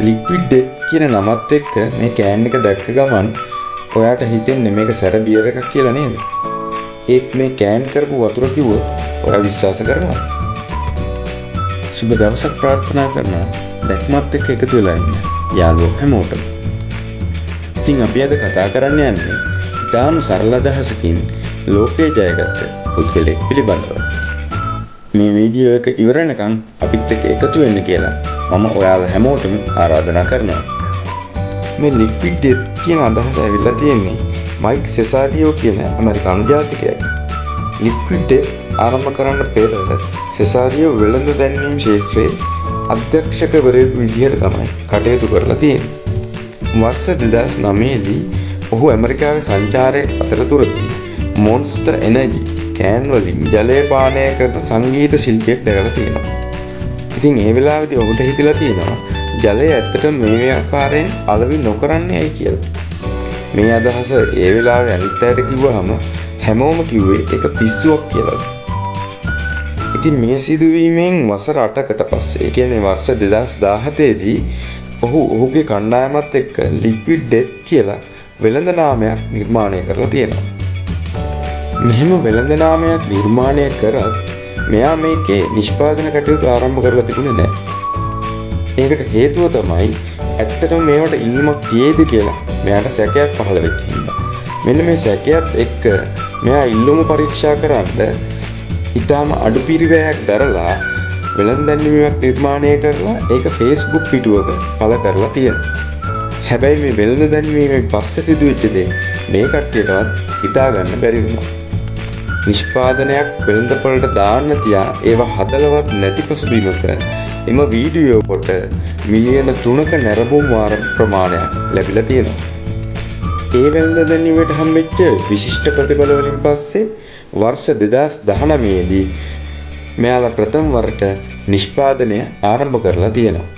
Liquid death කියන නමත් එක්ක මේ කෑන් එක දැක්ක ගමන් ඔයාට හිතෙන්නේ මේක සැර බියර් එකක් කියලා නේද? ඒත් මේ කෑන් කරපු වතුර කිව්වොත් ඔයා විශ්වාස කරනවද? සුබ දවසක් ප්‍රාර්ථනා කරනවා. දැක්මත් එක්ක එකතු වෙලා ඉන්න යාළුවෝ හැමෝටම. ඉතින් අපි අද කතා කරන්න යන්නේ ඉතාම සරල අදහසකින් ලෝකේ ජයගත්ත පුද්ගලයෙක් පිළිබඳව. මේ වීඩියෝ එක ඉවර වෙනකන් අපිත් එක්ක එකතු වෙන්න කියලා මම ඔයාලා හැමෝටම ආරාධනා කරනවා. මේ ලික්විඩ් ඩෙත් කියන අදහස ඇවිල්ලා තියෙන්නේ මයික් සෙසාරියෝ කියන ඇමරිකානු ජාතිකයෙක්. ලික්විඩ් ඩෙත් ආරම්භ කරන්න පෙර සෙසාරියෝ වෙළඳ දැන්වීම් ශාස්ත්‍රයේ අධ්‍යක්ෂකවරයෙකු විදිහට තමයි කටයුතු කරලා තියෙන්නේ. වර්ෂ 2009 දී ඔහු ඇමරිකාවේ සංචාරයේ අතරතුරදී මොන්ස්ටර් එනර්ජි කෑන් වලින් ජලය පානය කරන සංගීත ශිල්පියෙක් දැකලා තියෙනවා. ඉතින් ඒ වෙලාවේදී ඔහුට හිතලා තියෙනවා ජලය ඇත්තටම මේ ආකාරයෙන් අලෙවි නොකරන්නේ ඇයි කියලා. මේ අදහස ඒ වෙලාවේ අනිත් අයට කිව්වහම හැමෝම කිව්වේ ඒක පිස්සුවක් කියලා. ඉතින් මේ සිදුවීමෙන් වසර 8කට පස්සේ, ඒ කියන්නේ වර්ෂ 2017 දී ඔහුගේ කණ්ඩායමත් එක්ක ලික්විඩ් ඩෙත් කියලා වෙළඳ නාමයක් නිර්මාණය කරලා තියෙනවා. මෙහෙම වෙළඳ නාමයක් නිර්මාණය කරත් මෙයා මේකේ නිෂ්පාදන කටයුතු ආරම්භ කරලා තිබුණේ නැහැ. ඒකට හේතුව තමයි ඇත්තටම මේවට ඉල්ලුමක් තියේද කියලා මෙයාට සැකයක් පහළ වෙච්ච හින්දා. මෙන්න මේ සැකයත් එක්ක මෙයා ඉල්ලුම පරීක්ෂා කරන්න ඊටාම අඩු පිරිවැයක් දරලා වෙළඳ දැන්වීමක් නිර්මාණය කරලා ඒක Facebook පිටුවක පළ කරලා තියෙනවා. හැබැයි මේ වෙළඳ දැන්වීමෙන් පස්සේ සිදුවෙච්ච දේ මේ කට්ටියටවත් හිතා ගන්න බැරි වුණා. නිෂ්පාදනයක් වෙළඳපොළට දාන්න තියා ඒවා හදලවත් නැති පසුබිමක එම වීඩියෝ කොට මිලියන 3ක නැරඹුම් වාර ප්‍රමාණයක් ලැබිලා තියෙනවා. ඒ වෙළඳ දැන්වීමට හම්බෙච්ච විශිෂ්ට ප්‍රතිඵල වලින් පස්සේ වර්ෂ 2019 දී මෙයාලා ප්‍රථම වරට නිෂ්පාදනය ආරම්භ කරලා තියෙනවා.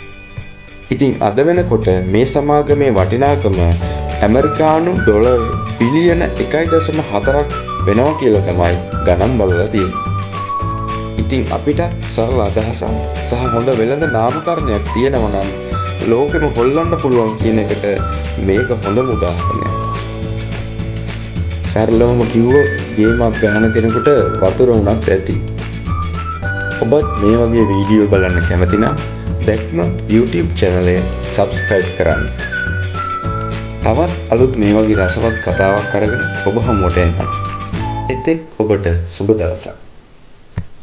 ඉතින් අද වෙනකොට මේ සමාගමේ වටිනාකම ඇමරිකානු ඩොලර් බිලියන 1.4ක් වෙනවා කියලා තමයි ගණන් බලලා තියෙන්නේ. ඉතින් අපිට සරල අදහසක් සහ හොඳ වෙළඳ නාමකරණයක් තියෙනවා නම් ලෝකෙම හොල්ලන්න පුළුවන් කියන එකට මේක හොඳම උදාහරණයක්. සරලවම කිව්වොත් ගේමක් ගන්න කෙනෙකුට වතුර උනත් ඇති. ඔබත් මේ වගේ වීඩියෝ බලන්න කැමති නම් දැක්ම YouTube channel එක subscribe කරන්න. තවත් අලුත් මේ වගේ රසවත් කතාවක් අරගෙන ඔබ හමුවට එන්නම්. එතෙක් ඔබට සුබ දවසක්.